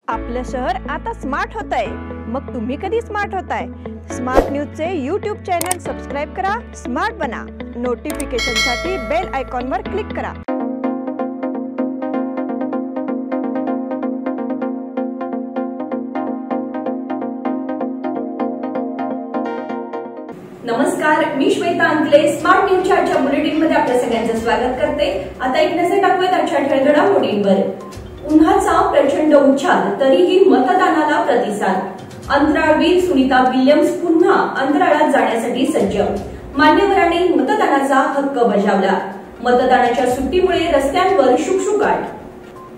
आपलं शहर आता स्मार्ट होतंय। मग तुम्ही कधी स्मार्ट होताय? स्मार्ट न्यूजचे YouTube चॅनल सबस्क्राइब करा, स्मार्ट बना। नोटिफिकेशनसाठी बेल आयकॉनवर क्लिक करा। नमस्कार, मी श्वेता अंकले स्मार्ट न्यूजच्या आजच्या बुलेटिनमध्ये आपल्या सगळ्यांचं स्वागत करते। आता एक नजर टाकूयात आजच्या ठळक घडामोडींवर। उन्हाचा प्रचंड उच्छाद तरीही मतदानाला प्रतिसाद। अंतराळवीर सुनीता विल्यम्स पुन्हा अंतराळात जाण्यासाठी सज्ज। मान्यवरांनी मतदानाचा हक्क बजावला। मतदानाच्या सुट्टीमुळे रस्त्यांवर शुकशुकाट।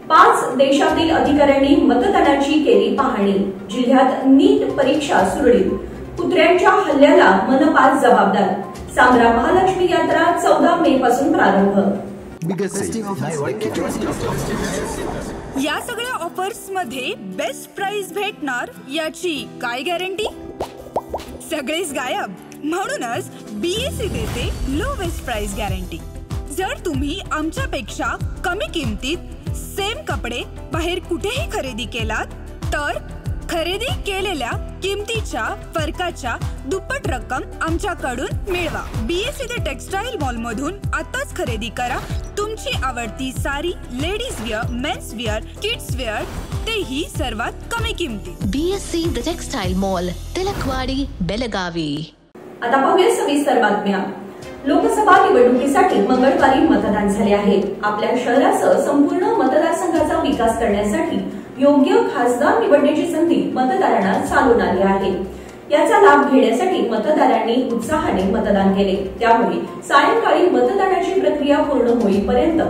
5 देशातील अधिकाऱ्यांनी मतदानाची केली पाहणी। जिल्ह्यात नीट परीक्षा सुरळीत। कुत्र्यांच्या हल्ल्याला मनपा जबाबदार। सांब्रा महालक्ष्मी यात्रा 14 मे पासून प्रारंभ। या सगळ्या ऑफर्स मध्ये बेस्ट प्राइस भेटणार याची काय गॅरंटी? सगळेच गायब। म्हणूनच बीएससी देते लोवेस्ट प्राइस गॅरंटी। जर तुम्ही आमच्यापेक्षा कमी किमतीत सेम कपडे बाहेर कुठेही खरेदी केलात तर खरेदी केलेल्या किमतीच्या फरकाच्या दुप्पट रक्कम आमच्याकडून मिळवा। बीएससी द टेक्सटाईल मॉल मधून आताच खरेदी करा तुमची आवडती sari, ladies wear, men's wear, kids wear, तेही सर्वात कमी किमतीत। BSC the textile mall, Tilakwadi, Belagavi. आता पाहूया सविस्तर बातम्या। लोकसभा निवडणुकीसाठी मंगळवारी मतदान झाले आहे। आपल्या शहरासह संपूर्ण मतदारसंघाचा विकास करण्यासाठी योग्य खासदार निवडण्याची संधी मतदारांना चालून आली आहे। याचा लाभ घेण्यासाठी मतदारांनी उत्साहाने मतदान केले। त्यामुळे सायंकाळी मतदानाची प्रक्रिया पूर्ण होईपर्यंत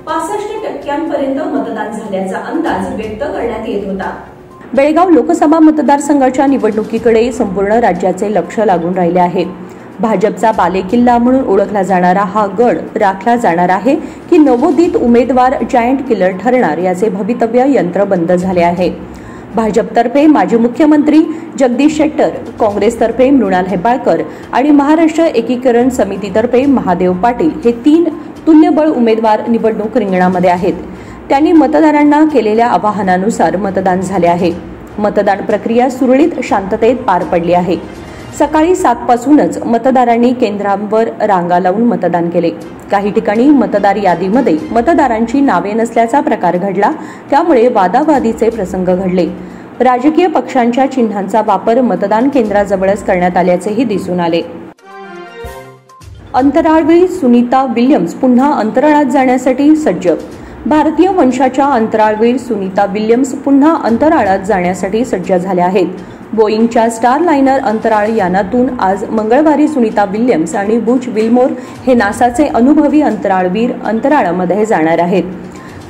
65% मतदान झाल्याचा अंदाज व्यक्त करण्यात येत होता। बेळगाव लोकसभा मतदारसंघाच्या निवडणुकीकडे संपूर्ण राज्याचे लक्ष लागून राहिले आहे। भाजपचा बालेकिल्ला म्हणून ओळखला जाणारा हा गड राखला जाणार आहे की नवोदित उमेदवार जायंट किलर ठरणार याचे भवितव्य यंत्रबंद झाले आहे। भाजपतर्फे माजी मुख्यमंत्री जगदीश शेट्टर, काँग्रेसतर्फे मृणाल हेब्बाळकर आणि महाराष्ट्र एकीकरण समितीतर्फे महादेव पाटील हे 3 तुल्यबळ उमेदवार निवडणूक रिंगणामध्ये आहेत। त्यांनी मतदारांना केलेल्या आवाहनानुसार मतदान झाले आहे। मतदान प्रक्रिया सुरळीत शांततेत पार पडली आहे। सकाळी 7 पासूनच मतदारांनी केंद्रांवर रांगा लावून मतदान केले। काही ठिकाणी मतदार यादीमध्ये मतदारांची नावे नसल्याचा प्रकार घडला, त्यामुळे वादावादीचे प्रसंग घडले। राजकीय पक्षांच्या चिन्हांचा वापर मतदान केंद्राजवळच करण्यात आल्याचेही दिसून आले। अंतराळवीर सुनीता विल्यम्स पुन्हा अंतराळात जाण्यासाठी सज्ज। भारतीय वंशाच्या अंतराळवीर सुनीता विल्यम्स पुन्हा अंतराळात जाण्यासाठी सज्ज झाल्या आहेत। बोईंगच्या स्टारलाइनर अंतराळ यानातून आज मंगळवारी सुनीता विल्यम्स आणि बुच विल्मोर हे नासाचे अनुभवी अंतराळवीर अंतराळामध्ये जाणार आहेत।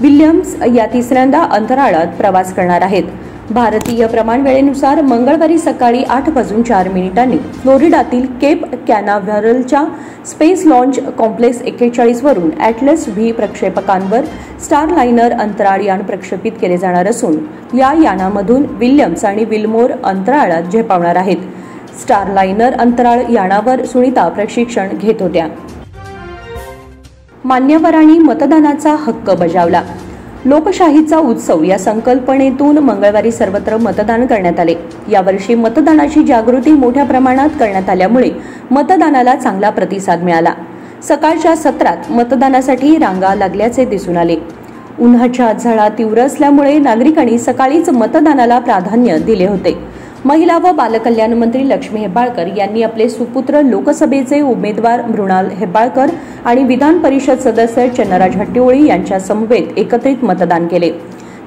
विल्यम्स या तिसऱ्यांदा अंतराळात प्रवास करणार आहेत। भारतीय प्रमाणवेळेनुसार मंगळवारी सकाळी 8:04 फ्लोरिडातील केप कॅनाव्हरलच्या स्पेस लॉन्च कॉम्प्लेक्स 41 वरून ॲटलस व्ही प्रक्षेपकांवर स्टारलाइनर अंतराळ यान प्रक्षेपित केले जाणार असून या यानामधून विल्यम्स आणि विल्मोर अंतराळात झेपावणार आहेत। स्टारलाइनर अंतराळ यानावर सुनीता प्रशिक्षण घेत होत्या। मान्यवरांनी मतदानाचा हक्क बजावला। लोकशाहीचा उत्सव या संकल्पनेतून मंगळवारी सर्वत्र मतदान करण्यात आले। यावर्षी मतदानाची जागृती मोठ्या प्रमाणात करण्यात आल्यामुळे मतदानाला चांगला प्रतिसाद मिळाला। सकाळच्या सत्रात मतदानासाठी रांगा लागल्याचे दिसून आले। उन्हाच्या झळा तीव्र असल्यामुळे नागरिकांनी सकाळीच मतदानाला प्राधान्य दिले होते। महिला व बालकल्याण मंत्री लक्ष्मी हेब्बाळकर यांनी आपले सुपुत्र लोकसभेचे उमेदवार मृणाल हेब्बाळकर आणि विधान परिषद सदस्य चन्नराज हट्टीहोळी यांच्या समवेत एकत्रित मतदान केले।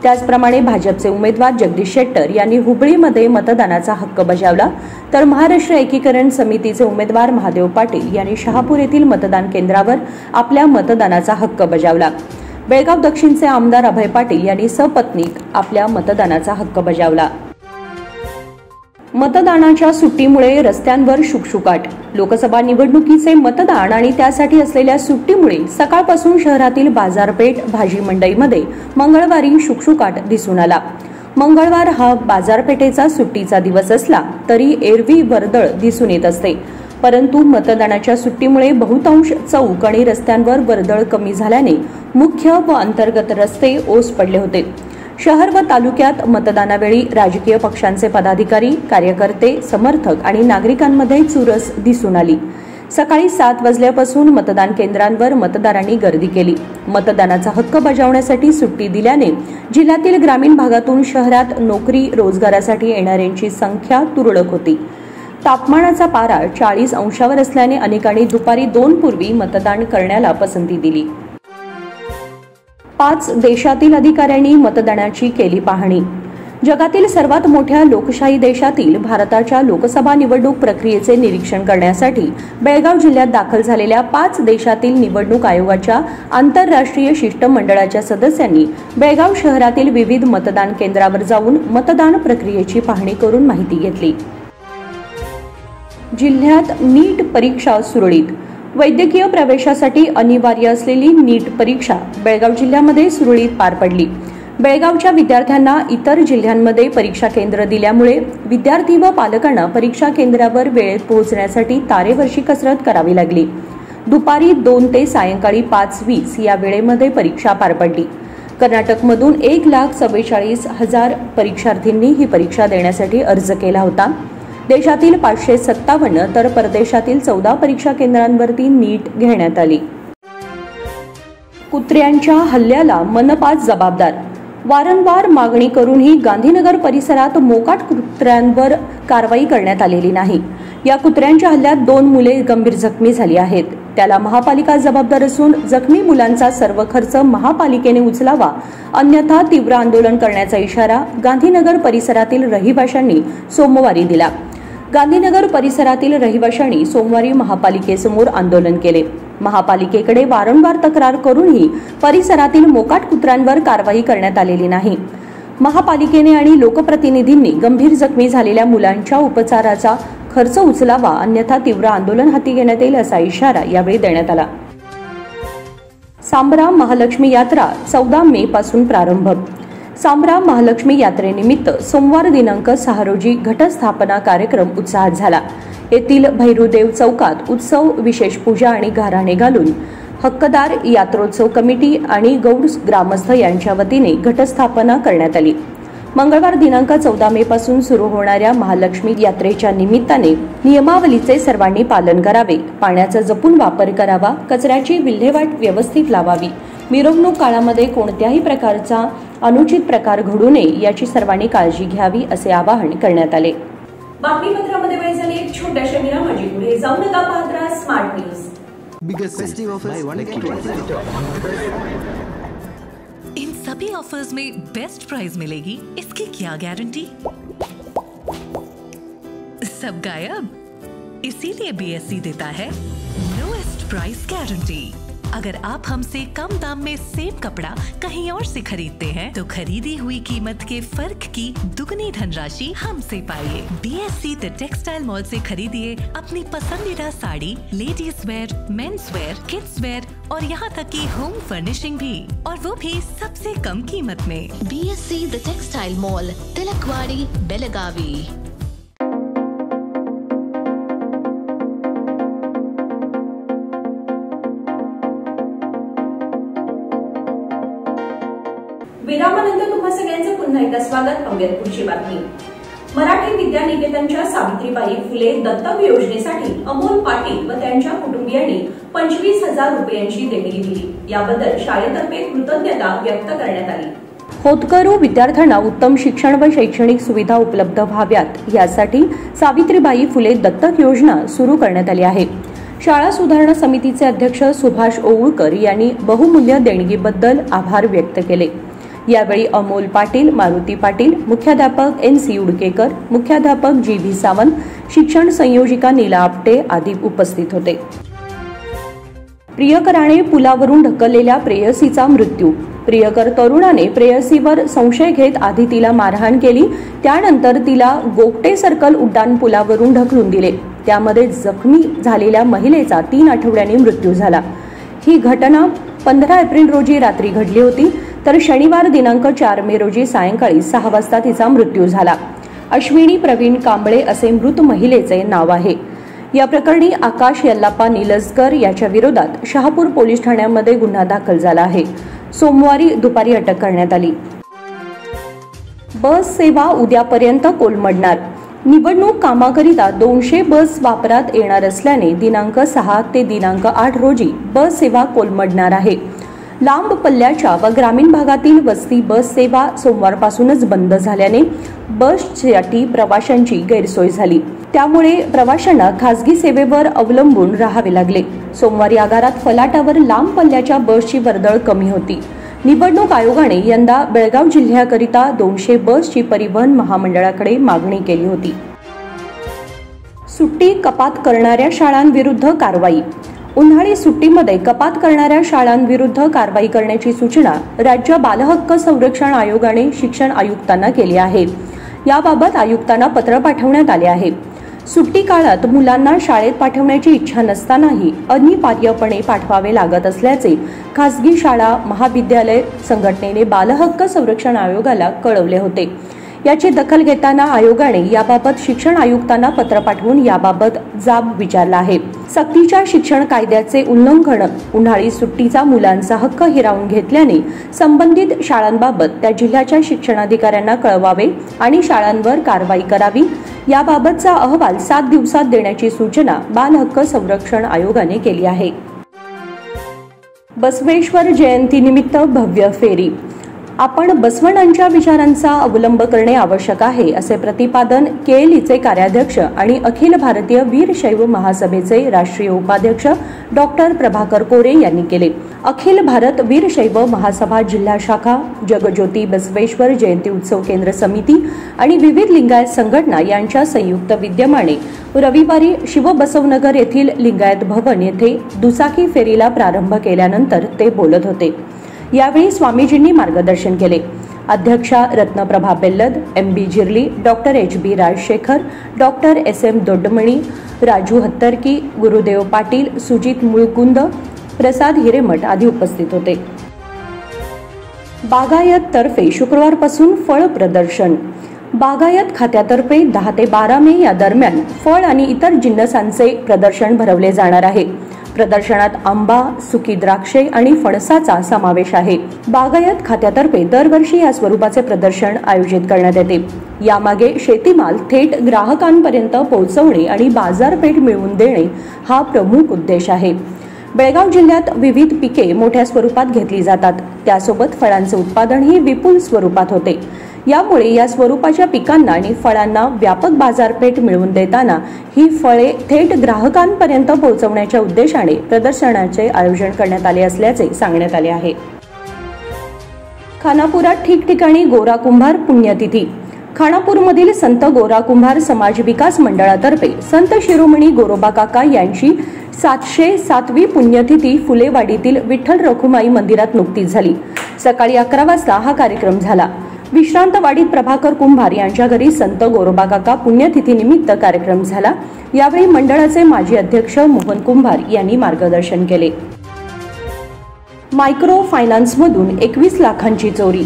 त्याचप्रमाणे भाजपचे उमेदवार जगदीश शेट्टर यांनी हुबळीमध्ये मतदानाचा हक्क बजावला, तर महाराष्ट्र एकीकरण समितीचे उमेदवार महादेव पाटील यांनी शहापूर येथील मतदान केंद्रावर आपल्या मतदानाचा हक्क बजावला। बेळगाव दक्षिणचे आमदार अभय पाटील यांनी सपत्नीक आपल्या मतदानाचा हक्क बजावला। मतदानाच्या सुट्टीमुळे रस्त्यांवर शुकशुकाट। लोकसभा निवडणुकीचे मतदान आणि त्यासाठी असलेल्या सुट्टीमुळे सकाळपासून शहरातील बाजारपेठ, भाजी मंडईमध्ये मंगळवारी शुकशुकाट दिसून आला। मंगळवार हा बाजारपेठेचा सुट्टीचा दिवस असला तरी एरवी वर्दळ दिसून येत असते, परंतु मतदानाच्या सुट्टीमुळे बहुतांश चौक आणि रस्त्यांवर वर्दळ कमी झाल्याने मुख्य व अंतर्गत रस्ते ओस पडले होते। शहर व तालुक्यात मतदानावेळी राजकीय पक्षांचे पदाधिकारी, कार्यकर्ते, समर्थक आणि नागरिकांमध्ये चुरस दिसून आली। सकाळी 7 वाजल्यापासून मतदान केंद्रांवर मतदारांनी गर्दी केली। मतदानाचा हक्क बजावण्यासाठी सुट्टी दिल्याने जिल्ह्यातील ग्रामीण भागातून शहरात नोकरी रोजगारासाठी येणाऱ्यांची संख्या तुरळक होती। तापमानाचा पारा 40 अंशावर असल्याने अनेकांनी दुपारी 2 पूर्वी मतदान करण्याला पसंती दिली। 5 देशातील अधिकाऱ्यांनी मतदानाची केली पाहणी। जगातील सर्वात मोठ्या लोकशाही देशातील भारताच्या लोकसभा निवडणूक प्रक्रियेचे निरीक्षण करण्यासाठी बेळगाव जिल्ह्यात दाखल झालेल्या 5 देशातील निवडणूक आयोगाच्या आंतरराष्ट्रीय शिष्टमंडळाच्या सदस्यांनी बेळगाव शहरातील विविध मतदान केंद्रावर जाऊन मतदान प्रक्रियेची पाहणी करून माहिती घेतली। जिल्ह्यात नीट परीक्षा सुरळीत। वैद्यकीय प्रवेशासाठी अनिवार्य असलेली नीट परीक्षा बेळगाव जिल्ह्यामध्ये सुरळीत पार पडली। बेळगावच्या विद्यार्थ्यांना इतर जिल्ह्यांमध्ये परीक्षा केंद्र दिल्यामुळे विद्यार्थी व पालकांना परीक्षा केंद्रावर वेळेत पोहोचण्यासाठी तारेवरची कसरत करावी लागली। दुपारी 2 ते सायंकाळी 5:20 या वेळेमध्ये परीक्षा पार पडली। कर्नाटकमधून 1,44,000 परीक्षार्थींनी ही परीक्षा देण्यासाठी अर्ज केला होता। देशातील 557 तर परदेशातील 14 परीक्षा केंद्रांवरती नीट घेण्यात आली। कुत्र्यांच्या हल्ल्याला मनपा जबाबदार। वारंवार मागणी करूनही गांधीनगर परिसरात मोकाट कुत्र्यांवर कारवाई करण्यात आलेली नाही। या कुत्र्यांच्या हल्ल्यात 2 मुले गंभीर जखमी झाली आहेत। त्याला महापालिका जबाबदार असून जखमी मुलांचा सर्व खर्च महापालिकेने उचलावा, अन्यथा तीव्र आंदोलन करण्याचा इशारा गांधीनगर परिसरातील रहिवाशांनी सोमवारी दिला। गांधीनगर परिसरातील रहिवाशांनी सोमवारी महापालिकेसमोर आंदोलन केले। महापालिकेकडे वारंवार तक्रार करूनही परिसरातील मोकाट कुत्र्यांवर कारवाई करण्यात आलेली नाही। महापालिकेने आणि लोकप्रतिनिधींनी गंभीर जखमी झालेल्या मुलांच्या उपचाराचा खर्च उचलावा, अन्यथा तीव्र आंदोलन हाती घेण्यात येईल असा इशारा यावेळी देण्यात आला। सांबरा महालक्ष्मी यात्रा 14 मे पासून प्रारंभ। सांबरा महालक्ष्मी यात्रेनिमित्त सोमवार दिनांक 6 रोजी घटस्थापना कार्यक्रम उत्साहात झाला। येथील भैरूदेव चौकात उत्सव, विशेष पूजा आणि घराणे घालून हक्कदार यात्रोत्सव कमिटी आणि गौड ग्रामस्थ यांच्या वतीने घटस्थापना करण्यात आली। मंगळवार दिनांक 14 मे पासून सुरू होणाऱ्या महालक्ष्मी यात्रेच्या निमित्ताने नियमावलीचे सर्वांनी पालन करावे, पाण्याचा जपून वापर करावा, कचऱ्याची विल्हेवाट व्यवस्थित लावावी, मिरवणूक काळामध्ये कोणत्याही प्रकारचा अनुचित प्रकार घडू नये याची सर्वांनी काळजी घ्यावी असे आवाहन करण्यात आले। बातमीपत्रामध्ये वेळ झाली एक छोट्याशा विरामाची। पुढे जाऊ नका, पाहत राहा smart news. Biggest festive offers in सभी ऑफर्स में बेस्ट प्राइस मिलेगी, इसकी क्या गारंटी? सब गायब, इसीलिए बीएससी देता है लोएस्ट प्राइस गारंटी। अगर आप हमसे कम दाम में सेम कपड़ा कहीं और से खरीदते हैं तो खरीदी हुई कीमत के फर्क की दुगनी धनराशि हमसे पाइए। बीएससी द टेक्सटाइल मॉल से खरीदिए अपनी पसंदीदा sari, ladies wear, men's wear, kids wear और यहाँ तक की होम फर्निशिंग भी, और वो भी सबसे कम कीमत में। BSC the textile mall, Tilakwadi, Belagavi. विरामानंतर तुम्हा सगळ्यांचं पुन्हा एकदा स्वागत। पाहूयात पुढची बातमी। मराठी विद्यानिकेतनच्या सावित्रीबाई फुले दत्तक योजनेसाठी अमोल पाटील व त्यांच्या कुटुंबियांनी 25,000 रुपयांची देणगी दिली। याबद्दल शाळेतर्फे कृतज्ञता व्यक्त करण्यात आली। होतकरू विद्यार्थ्यांना उत्तम शिक्षण व शैक्षणिक सुविधा उपलब्ध व्हाव्यात यासाठी सावित्रीबाई फुले दत्तक योजना सुरू करण्यात आली आहे। शाळा सुधारणा समितीचे अध्यक्ष सुभाष ओवळकर यांनी बहुमूल्य देणगीबद्दल आभार व्यक्त केले। यावेळी अमोल पाटील, मारुती पाटील, मुख्याध्यापक NC उडकेकर, मुख्याध्यापक GB सावंत, शिक्षण संयोजिका नीला आपटे आदी उपस्थित होते। प्रियकराने पुलावरून ढकललेल्या प्रेयसीचा मृत्यू। प्रियकर तरुणाने प्रेयसीवर संशय घेत आधी तिला मारहाण केली, त्यानंतर तिला गोगटे सर्कल उड्डाण पुलावरून ढकलून दिले। त्यामध्ये जखमी झालेल्या महिलेचा 3 आठवड्यांनी मृत्यू झाला। ही घटना 15 एप्रिल रोजी रात्री घडली होती, तर शनिवार दिनांक 4 मे रोजी सायंकाळी 6 वाजता तिचा मृत्यू झाला। अश्विनी प्रवीण कांबळे असे मृत महिलेचे नाव आहे। या प्रकरणी आकाश यल्लाप्पा निलजकर याच्या विरोधात शहापूर पोलीस ठाण्यामध्ये गुन्हा दाखल झाला आहे। सोमवारी दुपारी अटक करण्यात आली। बस सेवा उद्यापर्यंत कोलमडणार. निवडणूक कामाकरिता 200 बस वापरात येणार असल्याने दिनांक 6 ते दिनांक 8 रोजी बस सेवा कोलमडणार आहे. लांब पल्ल्याच्या व ग्रामीण भागातील वस्ती बस सेवा सोमवारपासूनच बंद झाल्याने बससाठी प्रवाशांची गैरसोय झाली. त्यामुळे प्रवाशांना खासगी सेवेवर अवलंबून राहावे लागले. सोमवारी आगारात फलाटावर लांब पल्ल्याच्या बसची वर्दळ कमी होती. निवडणूक आयोगाने यंदा बेळगाव जिल्ह्याकरिता 200 बसची परिवहन महामंडळाकडे मागणी केली होती. सुट्टी कपात करणाऱ्या शाळांविरुद्ध कारवाई. उन्हाळी सुट्टीमध्ये कपात करणाऱ्या शाळांविरुद्ध कारवाई करण्याची सूचना राज्य बालहक्क संरक्षण आयोगाने शिक्षण आयुक्तांना केली आहे. याबाबत आयुक्तांना पत्र पाठवण्यात आले आहे. सुट्टी काळात मुलांना शाळेत पाठवण्याची इच्छा नसतानाही अनिवार्यपणे पाठवावे लागत असल्याचे खासगी शाळा महाविद्यालय संघटनेने बालहक्क संरक्षण आयोगाला कळवले होते. याची दखल घेताना आयोगाने याबाबत शिक्षण आयुक्तांना पत्र पाठवून याबाबत जाब विचारला आहे. सक्तीच्या शिक्षण कायद्याचे उल्लंघन, उन्हाळी सुट्टीचा मुलांचा हक्क हिरावून घेतल्याने संबंधित शाळांबाबत त्या जिल्ह्याच्या शिक्षणाधिकाऱ्यांना कळवावे आणि शाळांवर कारवाई करावी. याबाबतचा अहवाल 7 दिवसात देण्याची सूचना बालहक्क संरक्षण आयोगाने केली आहे. बसवेश्वर जयंतीनिमित्त भव्य फेरी. आपण बसवण्णांच्या विचारांचा अवलंब करणे आवश्यक आहे असे प्रतिपादन केएलईचे कार्याध्यक्ष आणि अखिल भारतीय वीरशैव महासभेचे राष्ट्रीय उपाध्यक्ष डॉक्टर प्रभाकर कोरे यांनी केले. अखिल भारत वीरशैव महासभा जिल्हा शाखा, जगज्योती बसवेश्वर जयंती उत्सव केंद्र समिती आणि विविध लिंगायत संघटना यांच्या संयुक्त विद्यमाने रविवारी शिवबसवनगर येथील लिंगायत भवन येथे दुचाकी फेरीला प्रारंभ केल्यानंतर ते बोलत होते. यावेळी स्वामीजींनी मार्गदर्शन केले. अध्यक्षा Ratnaprabha Bellad, MB Jirli, doctor HB Rajashekhar, doctor SM Doddamani, Raju Hattarki, Gurudev Patil, Sujit Mulkund, Prasad Hiremath आदी उपस्थित होते. बागायत तर्फे शुक्रवारपासून फळ प्रदर्शन. बागायत खात्यातर्फे 10 ते 12 मे या दरम्यान फळ आणि इतर जिन्नसांचे प्रदर्शन भरवले जाणार आहे. प्रदर्शनात आंबा, सुकी द्राक्षे आणि फणसाचा समावेश आहे. बागायत खात्यातर्फे दरवर्षी या स्वरूपाचे प्रदर्शन आयोजित करण्यात येते. यामागे शेतीमाल थेट ग्राहकांपर्यंत पोहोचवणे आणि बाजारपेठ मिळवून देणे हा प्रमुख उद्देश आहे. बेळगाव जिल्ह्यात विविध पिके मोठ्या स्वरूपात घेतली जातात. त्यासोबत फळांचे उत्पादनही विपुल स्वरूपात होते. यामुळे या स्वरूपाच्या पिकांना आणि फळांना व्यापक बाजारपेठ मिळवून देताना ही फळे थेट ग्राहकांपर्यंत पोहोचवण्याच्या उद्देशाने प्रदर्शनाचे आयोजन करण्यात आले असल्याचे सांगण्यात आले आहे. खानापुरात ठिकठिकाणी गोरा कुंभार पुण्यतिथी. खानापूरमधील संत गोरा कुंभार समाज विकास मंडळातर्फे संत शिरोमणी गोरोबा काका यांची 707वी पुण्यतिथी फुलेवाडीतील विठ्ठल रखुमाई मंदिरात नुकतीच झाली. सकाळी 11 वाजता हा कार्यक्रम झाला. विश्रांतवाडीत प्रभाकर कुंभार यांच्या घरी संत गोरोबा काका पुण्यतिथीनिमित्त कार्यक्रम झाला. यावेळी मंडळाचे माजी अध्यक्ष मोहन कुंभार यांनी मार्गदर्शन केले. मायक्रो फायनान्समधून 21 लाखांची चोरी.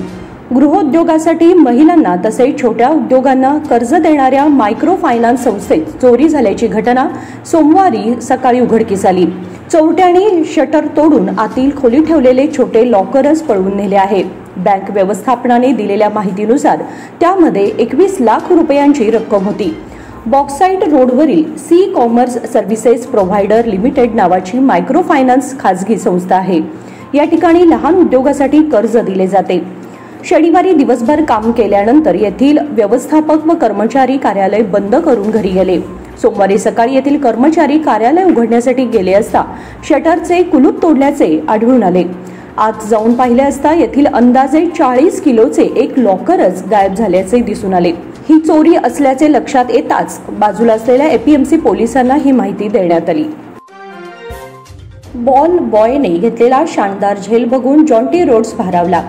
गृहोद्योगासाठी महिलांना तसेच छोट्या उद्योगांना कर्ज देणाऱ्या मायक्रो फायनान्स संस्थेत चोरी झाल्याची घटना सोमवारी सकाळी उघडकीस आली. चोरट्यांनी शटर तोडून आतील खोली ठेवलेले छोटे लॉकरच पळवून नेले आहे. बँक व्यवस्थापनाने दिलेल्या माहितीनुसार त्यामध्ये 21 लाख रुपयांची रक्कम होती. बॉक्साईट रोडवरील C commerce services provider limited नावाची मायक्रो फायनान्स खाजगी संस्था आहे. या ठिकाणी लहान उद्योगासाठी कर्ज दिले जाते. शनिवारी दिवसभर काम केल्यानंतर येथील व्यवस्थापक व कर्मचारी कार्यालय बंद करून घरी गेले. सोमवारी सकाळी येथील कर्मचारी कार्यालय उघडण्यासाठी गेले असता शटरचे कुलूप तोडल्याचे आढळून आले. आत जाऊन पाहिले असता येथील अंदाजे 40 किलोचे एक लॉकरच गायब झाल्याचे दिसून आले. ही चोरी असल्याचे लक्षात येताच बाजूला असलेल्या APMC पोलिसांना ही माहिती देण्यात आली. बॉल बॉयने घेतलेला शानदार झेल बघून जॉन्टी रोड्स भारावला.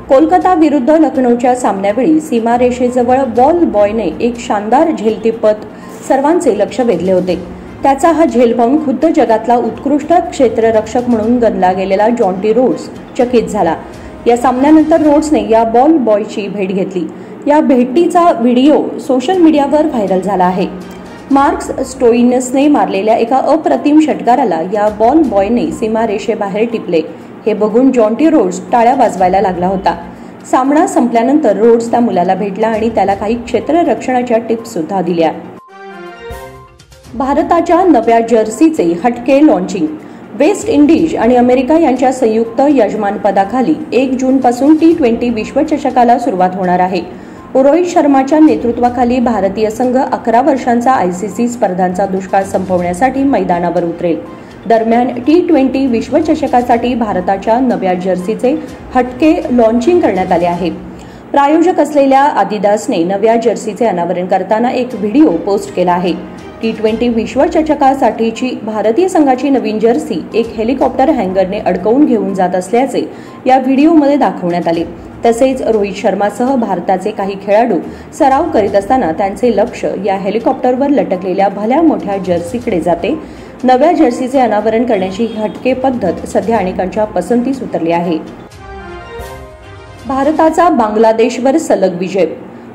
कोलकाता विरुद्ध लखनौच्या सामन्यावेळी सीमारेषेजवळ बॉल बॉयने एक शानदार झेल टिपत सर्वांचे लक्ष वेधले होते. त्याचा हा झेल पाहून खुद्द जगातला उत्कृष्ट क्षेत्ररक्षक म्हणून गणला गेलेला जॉन्टी रोड्स चकित झाला. या सामन्यानंतर रोड्सने या बॉल बॉयची भेट घेतली. या भेटीचा व्हिडिओ सोशल मीडियावर व्हायरल झाला आहे. मार्क्स स्टोइनसने मारलेल्या एका अप्रतिम षटकाराला या बॉल बॉयने सीमारेषेबाहेर टिपले. हे बघून जॉन्टी रोड्स टाळ्या वाजवायला लागला होता. सामना संपल्यानंतर रोड्स त्या मुलाला भेटला आणि त्याला काही क्षेत्ररक्षणाच्या टिप्स सुद्धा दिल्या. भारताच्या नव्या जर्सीचे हटके लॉन्चिंग. वेस्ट इंडिज आणि अमेरिका यांच्या संयुक्त यजमानपदाखाली 1 जूनपासून T20 विश्वचषकाला सुरुवात होणार आहे. रोहित शर्माच्या नेतृत्वाखाली भारतीय संघ 11 वर्षांचा ICC स्पर्धांचा दुष्काळ संपवण्यासाठी मैदानावर उतरेल. दरम्यान T20 विश्वचषकासाठी भारताच्या नव्या जर्सीचे हटके लॉन्चिंग करण्यात आले आहे. प्रायोजक असलेल्या आदिदासने नव्या जर्सीचे अनावरण करताना एक व्हिडिओ पोस्ट केला आहे. T20 विश्वचषकासाठीची भारतीय संघाची नवीन जर्सी एक हेलिकॉप्टर हँगरने अडकवून घेऊन जात असल्याचे या व्हिडिओमध्ये दाखवण्यात आले. तसेच रोहित शर्मासह भारताचे काही खेळाडू सराव करीत असताना त्यांचे लक्ष या हेलिकॉप्टरवर लटकलेल्या भल्या मोठ्या जर्सीकडे जाते. नव्या जर्सीचे अनावरण करण्याची ही हटके पद्धत सध्या अनेकांच्या पसंतीस उतरली आहे. भारताचा बांगलादेशवर सलग विजय.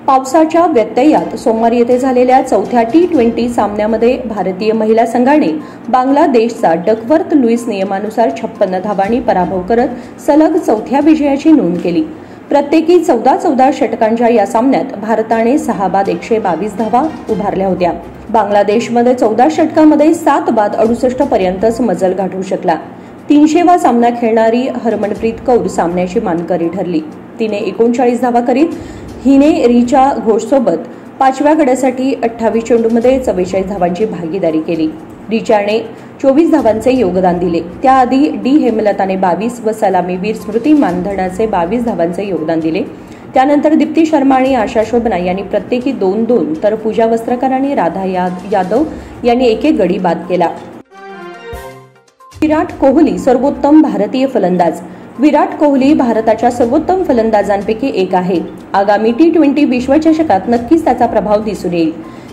पावसाच्या व्यत्ययात सोमवारी येथे झालेल्या चौथ्या T20 सामन्यामध्ये भारतीय महिला संघाने बांगलादेशचा डकवर्थ लुईस नियमानुसार 56 धावांनी पराभव करत सलग चौथ्या विजयाची नोंद केली. प्रत्येकी 14 षटकांच्या या सामन्यात भारताने 6 बाद 122 धावा उभारल्या होत्या. बांगलादेशमध्ये 14 षटकांमध्ये 7 बाद 68 पर्यंतच मजल गाठू शकला. 300वा सामना खेळणारी हरमनप्रीत कौर सामन्याची मानकरी ठरली. तिने 39 धावा करीत हिने रिचा घोषसोबत 5व्या गड्यासाठी 28 चेंडूमध्ये 44 धावांची भागीदारी केली. रिचाने 24 धावांचे योगदान दिले. त्याआधी डी हेमलताने 22 व सलामीवीर स्मृती मानधनाचे 22 धावांचे योगदान दिले. त्यानंतर दीप्ती शर्मा आणि आशा शोभना यांनी प्रत्येकी 2-2 तर पूजा वस्त्रकर आणि राधा यादव यांनी एक गडी बाद केला. विराट कोहली सर्वोत्तम भारतीय फलंदाज. विराट कोहली भारताच्या सर्वोत्तम फलंदाजांपैकी एक आहे. आगामी T20 विश्वचषकात नक्कीच त्याचा प्रभाव दिसून येईल.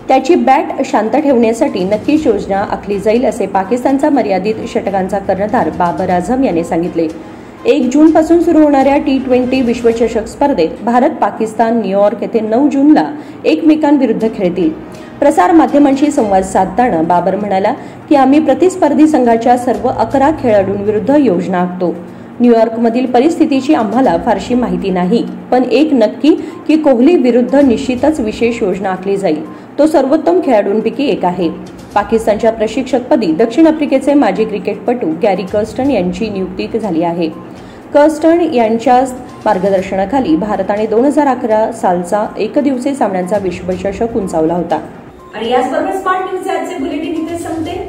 त्याची बॅट शांत ठेवण्यासाठी नक्कीच योजना आखली जाईल असे पाकिस्तानचा मर्यादित षटकांचा कर्णधार बाबर आझम यांनी सांगितले. 1 जूनपासून सुरू होणाऱ्या T20 विश्वचषक स्पर्धेत भारत पाकिस्तान न्यूयॉर्क येथे 9 जूनला एकमेकांविरुद्ध खेळतील. प्रसार माध्यमांशी संवाद साधताना बाबर म्हणाला की आम्ही प्रतिस्पर्धी संघाच्या सर्व 11 खेळाडूंविरुद्ध योजना आखतो. न्यूयॉर्कमधील परिस्थितीची आम्हाला फारशी माहिती नाही, पण एक नक्की की कोहली विरुद्ध निश्चितच विशेष योजना आखली जाईल. तो सर्वोत्तम खेळाडूंपैकी एक आहे. पाकिस्तानच्या प्रशिक्षकपदी दक्षिण आफ्रिकेचे माजी क्रिकेटपटू गॅरी कर्स्टन यांची नियुक्ती झाली आहे. कर्स्टन यांच्या मार्गदर्शनाखाली भारताने 2011 सालचा एकदिवसीय सामन्यांचा विश्वचषक उंचावला होता. आणि याचबरोबर स्मार्ट न्यूज आजचे बुलेटिन इथे संपते.